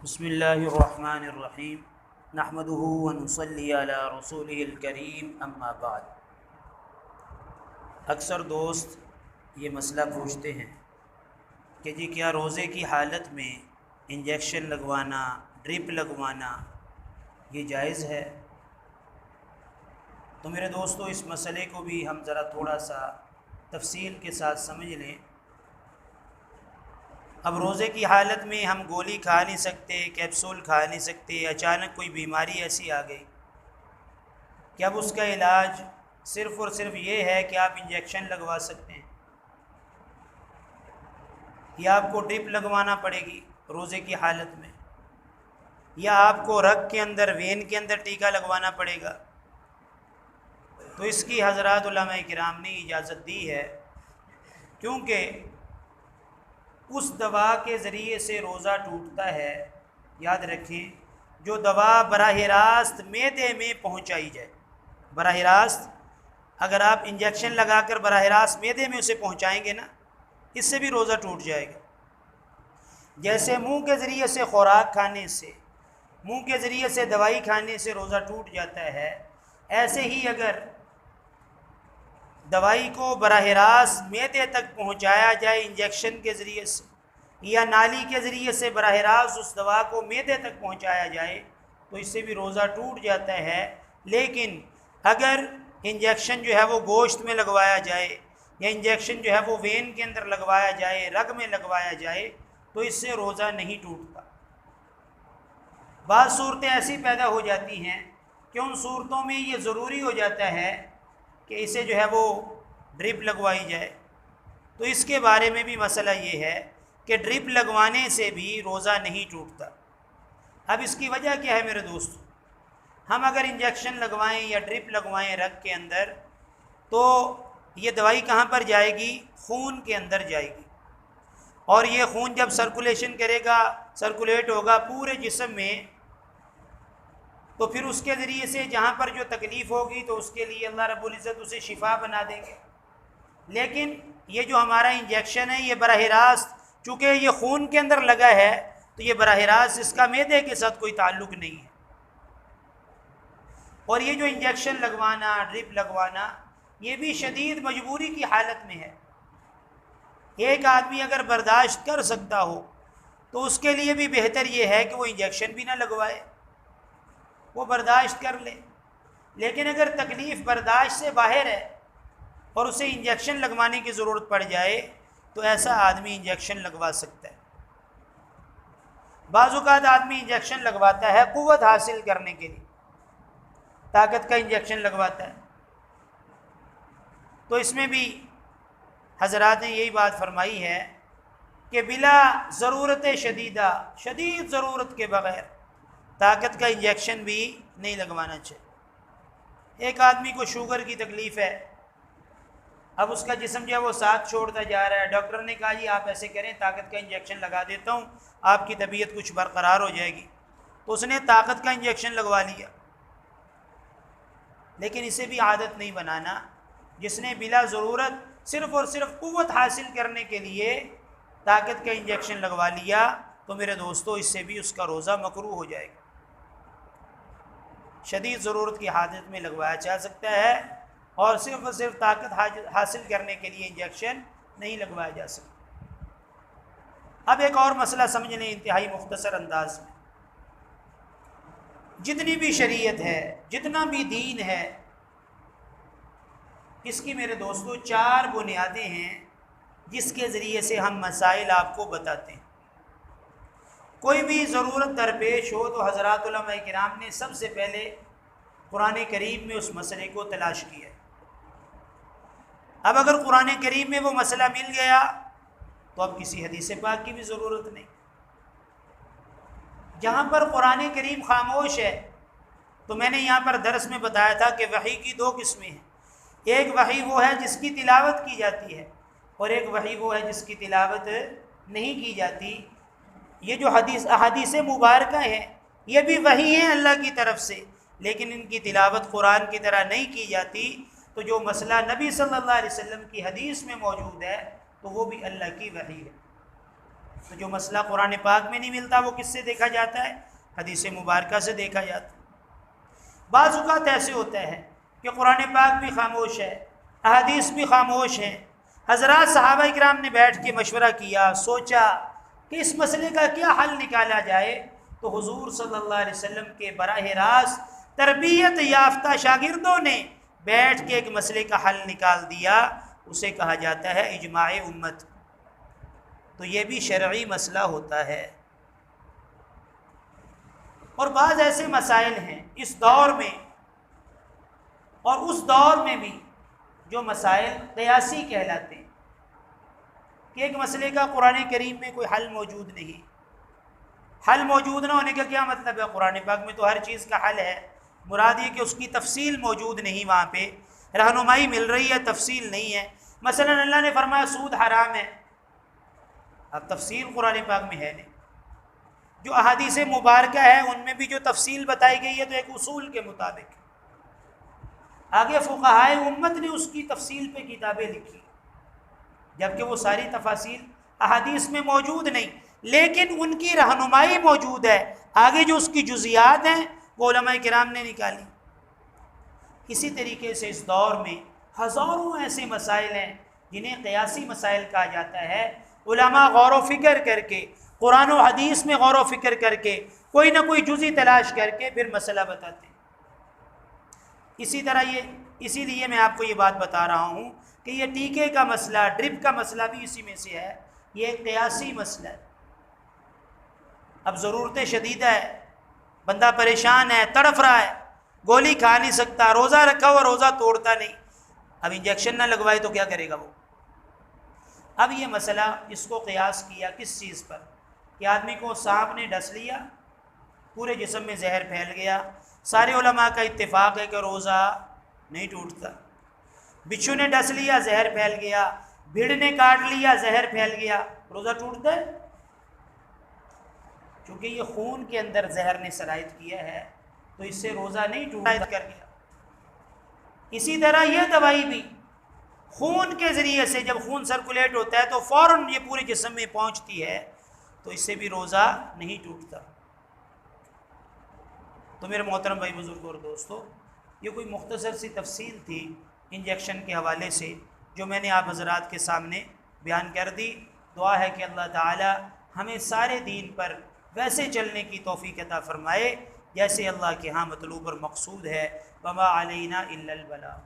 بسم اللہ الرحمن الرحیم نحمدہ ونصلی علی رسولہ الکریم اما بعد۔ اکثر دوست یہ مسئلہ پوچھتے ہیں کہ جی کیا روزے کی حالت میں انجیکشن لگوانا، ڈرپ لگوانا یہ جائز ہے؟ تو میرے دوستو اس مسئلے کو بھی ہم ذرا تھوڑا سا تفصیل کے ساتھ سمجھ لیں۔ اب روزے کی حالت میں ہم گولی کھا نہیں سکتے، کیپسول کھا نہیں سکتے، اچانک کوئی بیماری ایسی آ گئی کہ اب اس کا علاج صرف اور صرف یہ ہے کہ آپ انجیکشن لگوا سکتے ہیں یا آپ کو ڈرپ لگوانا پڑے گی روزے کی حالت میں، یا آپ کو رگ کے اندر، وین کے اندر ٹیکا لگوانا پڑے گا، تو اس کی حضرات علماء کرام نے اجازت دی ہے، کیونکہ اس دوا کے ذریعے سے روزہ ٹوٹتا ہے۔ یاد رکھیں، جو دوا براہ راست معدے میں پہنچائی جائے، براہ راست اگر آپ انجیکشن لگا کر براہ راست معدے میں اسے پہنچائیں گے نا، اس سے بھی روزہ ٹوٹ جائے گا۔ جیسے منہ کے ذریعے سے خوراک کھانے سے، منہ کے ذریعے سے دوائی کھانے سے روزہ ٹوٹ جاتا ہے، ایسے ہی اگر دوائی کو براہ راست معدے تک پہنچایا جائے انجیکشن کے ذریعے سے، یا نالی کے ذریعے سے براہ راست اس دوا کو معدے تک پہنچایا جائے، تو اس سے بھی روزہ ٹوٹ جاتا ہے۔ لیکن اگر انجیکشن جو ہے وہ گوشت میں لگوایا جائے، یا انجیکشن جو ہے وہ وین کے اندر لگوایا جائے، رگ میں لگوایا جائے، تو اس سے روزہ نہیں ٹوٹتا۔ بعض صورتیں ایسی پیدا ہو جاتی ہیں کہ ان صورتوں میں یہ ضروری ہو جاتا ہے کہ اسے جو ہے وہ ڈرپ لگوائی جائے، تو اس کے بارے میں بھی مسئلہ یہ ہے کہ ڈرپ لگوانے سے بھی روزہ نہیں ٹوٹتا۔ اب اس کی وجہ کیا ہے میرے دوست؟ ہم اگر انجیکشن لگوائیں یا ڈرپ لگوائیں رگ کے اندر، تو یہ دوائی کہاں پر جائے گی؟ خون کے اندر جائے گی، اور یہ خون جب سرکولیشن کرے گا، سرکولیٹ ہوگا پورے جسم میں، تو پھر اس کے ذریعے سے جہاں پر جو تکلیف ہوگی تو اس کے لیے اللہ رب العزت اسے شفا بنا دیں گے۔ لیکن یہ جو ہمارا انجیکشن ہے، یہ براہ راست چونکہ یہ خون کے اندر لگا ہے، تو یہ براہ راست اس کا معدے کے ساتھ کوئی تعلق نہیں ہے۔ اور یہ جو انجیکشن لگوانا، ڈرپ لگوانا، یہ بھی شدید مجبوری کی حالت میں ہے۔ ایک آدمی اگر برداشت کر سکتا ہو تو اس کے لیے بھی بہتر یہ ہے کہ وہ انجیکشن بھی نہ لگوائے، وہ برداشت کر لے۔ لیکن اگر تکلیف برداشت سے باہر ہے اور اسے انجیکشن لگوانے کی ضرورت پڑ جائے، تو ایسا آدمی انجیکشن لگوا سکتا ہے۔ بعض اوقات آدمی انجیکشن لگواتا ہے قوت حاصل کرنے کے لیے، طاقت کا انجیکشن لگواتا ہے، تو اس میں بھی حضرات نے یہی بات فرمائی ہے کہ بلا ضرورت شدیدہ، شدید ضرورت کے بغیر طاقت کا انجیکشن بھی نہیں لگوانا چاہیے۔ ایک آدمی کو شوگر کی تکلیف ہے، اب اس کا جسم جو ہے وہ ساتھ چھوڑتا جا رہا ہے، ڈاکٹر نے کہا جی آپ ایسے کریں، طاقت کا انجیکشن لگا دیتا ہوں، آپ کی طبیعت کچھ برقرار ہو جائے گی، تو اس نے طاقت کا انجیکشن لگوا لیا۔ لیکن اسے بھی عادت نہیں بنانا۔ جس نے بلا ضرورت صرف اور صرف قوت حاصل کرنے کے لیے طاقت کا انجیکشن لگوا لیا، تو میرے دوستو اس سے بھی اس کا روزہ مکروہ ہو جائے گا۔ شدید ضرورت کی حالت میں لگوایا جا سکتا ہے، اور صرف طاقت حاصل کرنے کے لیے انجیکشن نہیں لگوایا جا سکتا۔ اب ایک اور مسئلہ سمجھ لیں انتہائی مختصر انداز میں۔ جتنی بھی شریعت ہے، جتنا بھی دین ہے، اس کی میرے دوستو 4 بنیادیں ہیں جس کے ذریعے سے ہم مسائل آپ کو بتاتے ہیں۔ کوئی بھی ضرورت درپیش ہو تو حضرات علماء کرام نے سب سے پہلے قرآن کریم میں اس مسئلے کو تلاش کیا ہے۔ اب اگر قرآن کریم میں وہ مسئلہ مل گیا تو اب کسی حدیث پاک کی بھی ضرورت نہیں۔ جہاں پر قرآن کریم خاموش ہے، تو میں نے یہاں پر درس میں بتایا تھا کہ وحی کی 2 قسمیں ہیں۔ ایک وحی وہ ہے جس کی تلاوت کی جاتی ہے، اور ایک وحی وہ ہے جس کی تلاوت نہیں کی جاتی۔ یہ جو احادیث مبارکہ ہیں، یہ بھی وحی ہیں اللہ کی طرف سے، لیکن ان کی تلاوت قرآن کی طرح نہیں کی جاتی۔ تو جو مسئلہ نبی صلی اللہ علیہ وسلم کی حدیث میں موجود ہے، تو وہ بھی اللہ کی وحی ہے۔ تو جو مسئلہ قرآن پاک میں نہیں ملتا وہ کس سے دیکھا جاتا ہے؟ حدیث مبارکہ سے دیکھا جاتا ہے۔ بعض اوقات ایسے ہوتا ہے کہ قرآن پاک بھی خاموش ہے، احادیث بھی خاموش ہیں، حضرات صحابہ کرام نے بیٹھ کے مشورہ کیا، سوچا کہ اس مسئلے کا کیا حل نکالا جائے، تو حضور صلی اللہ علیہ وسلم کے براہ راست تربیت یافتہ شاگردوں نے بیٹھ کے ایک مسئلے کا حل نکال دیا، اسے کہا جاتا ہے اجماع امت۔ تو یہ بھی شرعی مسئلہ ہوتا ہے۔ اور بعض ایسے مسائل ہیں اس دور میں اور اس دور میں بھی جو مسائل قیاسی کہلاتے ہیں، کہ ایک مسئلے کا قرآن کریم میں کوئی حل موجود نہیں۔ حل موجود نہ ہونے کا کیا مطلب ہے؟ قرآن پاک میں تو ہر چیز کا حل ہے، مراد یہ کہ اس کی تفصیل موجود نہیں، وہاں پہ رہنمائی مل رہی ہے، تفصیل نہیں ہے۔ مثلا اللہ نے فرمایا سود حرام ہے، اب تفصیل قرآن پاک میں ہے نہیں۔ جو احادیث مبارکہ ہے ان میں بھی جو تفصیل بتائی گئی ہے تو ایک اصول کے مطابق، آگے فقہائے امت نے اس کی تفصیل پہ کتابیں لکھی، جبکہ وہ ساری تفاصیل احادیث میں موجود نہیں، لیکن ان کی رہنمائی موجود ہے، آگے جو اس کی جزیات ہیں وہ علماء کرام نے نکالی۔ اسی طریقے سے اس دور میں ہزاروں ایسے مسائل ہیں جنہیں قیاسی مسائل کہا جاتا ہے۔ علماء غور و فکر کر کے، قرآن و حدیث میں غور و فکر کر کے، کوئی نہ کوئی جزی تلاش کر کے پھر مسئلہ بتاتے ہیں۔ اسی لیے میں آپ کو یہ بات بتا رہا ہوں کہ یہ ٹیکے کا مسئلہ، ڈرپ کا مسئلہ بھی اسی میں سے ہے، یہ ایک قیاسی مسئلہ ہے۔ اب ضرورت شدیدہ ہے، بندہ پریشان ہے، تڑف رہا ہے، گولی کھا نہیں سکتا، روزہ رکھا ہوا روزہ توڑتا نہیں، اب انجیکشن نہ لگوائے تو کیا کرے گا وہ؟ اب یہ مسئلہ اس کو قیاس کیا کس چیز پر؟ کہ آدمی کو سانپ نے ڈس لیا، پورے جسم میں زہر پھیل گیا، سارے علماء کا اتفاق ہے کہ روزہ نہیں ٹوٹتا۔ بچھو نے ڈس لیا، زہر پھیل گیا، بھیڑ نے کاٹ لیا، زہر پھیل گیا، روزہ ٹوٹتا ہے؟ چونکہ یہ خون کے اندر زہر نے سرایت کیا ہے تو اس سے روزہ نہیں ٹوٹتا کر گیا۔ اسی طرح یہ دوائی بھی خون کے ذریعے سے، جب خون سرکولیٹ ہوتا ہے تو فوراً یہ پورے جسم میں پہنچتی ہے، تو اس سے بھی روزہ نہیں ٹوٹتا۔ تو میرے محترم بھائی بزرگ اور دوستو، یہ کوئی مختصر سی تفصیل تھی انجیکشن کے حوالے سے جو میں نے آپ حضرات کے سامنے بیان کر دی۔ دعا ہے کہ اللہ تعالی ہمیں سارے دین پر ویسے چلنے کی توفیق عطا فرمائے جیسے اللہ کے ہاں مطلوب اور مقصود ہے۔ وما علینا الا البلاغ۔